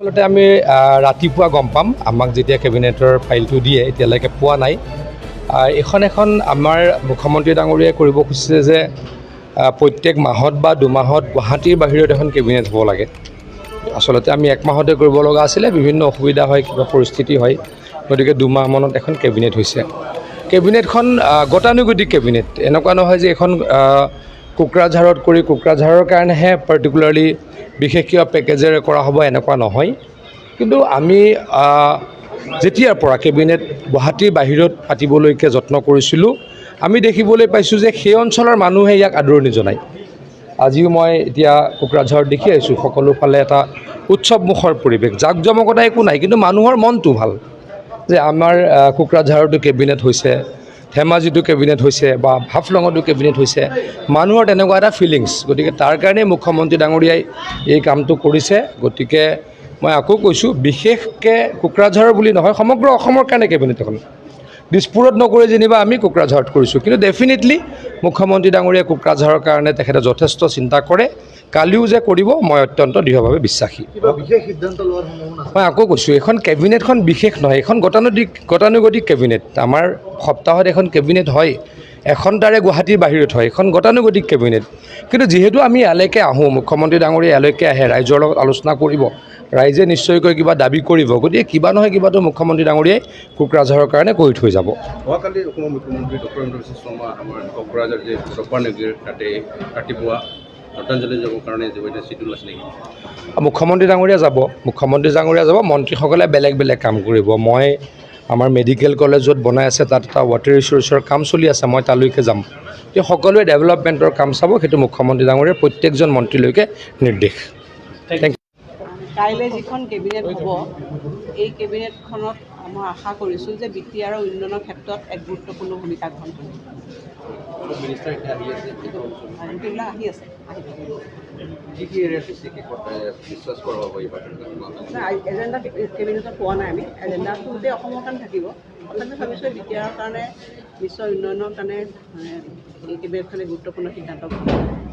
আচলতে আমি ৰাতিপুৱা গম পাম আমাক যেতিয়া কেবিনেটৰ ফাইলটো দিয়ে এতিয়ালৈকে পোৱা নাই এখন আমাৰ মুখ্যমন্ত্ৰী ডাঙৰীয়াই কৰিব খুজিছে যে প্ৰত্যেক মাহত বা দুমাহত গুৱাহাটীৰ বাহিৰত এখন কেবিনেট হ'ব লাগে আচলতে আমি এক মাহতে কৰিব লগা আছিলে বিভিন্ন অসুবিধা হয় কিবা পৰিস্থিতি হয় গতিকে দুমাহমানত এখন কেবিনেট হৈছে কেবিনেটখন গতানুগতিক কেবিনেট এনেকুৱা নহয় যে এখন কোকৰাঝাৰত কৰি কোকৰাঝাৰৰ কাৰণেহে পাৰ্টিকুলাৰলি বিশেষ কিবা পেকেজেৰে কৰা হ'ব এনেকুৱা নহয় কিন্তু আমি যেতিয়াৰ পৰা কেবিনেট গুৱাহাটীৰ বাহিৰত পাতিবলৈকে যত্ন কৰিছিলোঁ আমি দেখিবলৈ পাইছোঁ যে সেই অঞ্চলৰ মানুহে ইয়াক আদৰণি জনায় আজিও মই এতিয়া কোকৰাঝাৰত দেখি আহিছোঁ সকলোফালে এটা উৎসৱমুখৰ পৰিৱেশ জাকজমকতা একো নাই কিন্তু মানুহৰ মনটো ভাল যে আমাৰ কোকৰাঝাৰতো কেবিনেট হৈছে ধেমাজিতো কেবিনেট হৈছে বা হাফলঙতো কেবিনেট হৈছে মানুহৰ তেনেকুৱা এটা ফিলিংছ গতিকে তাৰ কাৰণেই মুখ্যমন্ত্ৰী ডাঙৰীয়াই এই কামটো কৰিছে গতিকে মই আকৌ কৈছোঁ বিশেষকৈ কোকৰাঝাৰৰ বুলি নহয় সমগ্ৰ অসমৰ কাৰণে কেবিনেট এখন দিছপুৰত নকৰি যেনিবা আমি কোকৰাঝাৰত কৰিছোঁ কিন্তু ডেফিনেটলি মুখ্যমন্ত্ৰী ডাঙৰীয়াই কোকৰাঝাৰৰ কাৰণে তেখেতে যথেষ্ট চিন্তা কৰে কালিও যে কৰিব মই অত্যন্ত দৃঢ়ভাৱে বিশ্বাসী মই আকৌ কৈছোঁ এইখন কেবিনেটখন বিশেষ নহয় এইখন গতানুগতিক কেবিনেট আমাৰ সপ্তাহত এখন কেবিনেট হয় এখন তাৰে গুৱাহাটীৰ বাহিৰত হয় এখন গতানুগতিক কেবিনেট কিন্তু যিহেতু আমি ইয়ালৈকে আহোঁ মুখ্যমন্ত্ৰী ডাঙৰীয়া ইয়ালৈকে আহে ৰাইজৰ লগত আলোচনা কৰিব ৰাইজে নিশ্চয়কৈ কিবা দাবী কৰিব গতিকে কিবা নহয় কিবাটো মুখ্যমন্ত্ৰী ডাঙৰীয়াই কোকৰাঝাৰৰ কাৰণে কৰি থৈ যাব যোৱাকালি অসমৰ মুখ্যমন্ত্ৰী ডক্টৰ হিমন্ত বিশ্ব শৰ্মা আমাৰ কোকৰাঝাৰ যে ৰূপা নদীৰ তাতে ৰাতিপুৱা শ্ৰদ্ধাঞ্জলি যাবৰ কাৰণে চিডিউল আছে নেকি মুখ্যমন্ত্ৰী ডাঙৰীয়া যাব মন্ত্ৰীসকলে বেলেগ বেলেগ কাম কৰিব মই আমাৰ মেডিকেল কলেজ য'ত বনাই আছে তাত এটা ৱাটাৰ ৰিচোৰ্চৰ কাম চলি আছে মই তালৈকে যাম এতিয়া সকলোৱে ডেভেলপমেণ্টৰ কাম চাব সেইটো মুখ্যমন্ত্ৰী ডাঙৰীয়াৰ প্ৰত্যেকজন মন্ত্ৰীলৈকে নিৰ্দেশ থেংক ইউ কাইলৈ যিখন কেবিনেট হ'ব এই কেবিনেটখনত মই আশা কৰিছোঁ যে বৃত্তি আৰু উন্নয়নৰ ক্ষেত্ৰত এক গুৰুত্বপূৰ্ণ ভূমিকা গ্ৰহণ কৰিব এইবিলাক আহি আছে এজেণ্ডা কেবিনেটত পোৱা নাই আমি এজেণ্ডাটো গোটেই অসমৰ কাৰণে থাকিব তথাপি ভাবিছোঁ বৃত্তি আৰু কাৰণে বিশ্ব উন্নয়নৰ কাৰণে এই কেবিনেটখনে গুৰুত্বপূৰ্ণ সিদ্ধান্ত গ্ৰহণ কৰে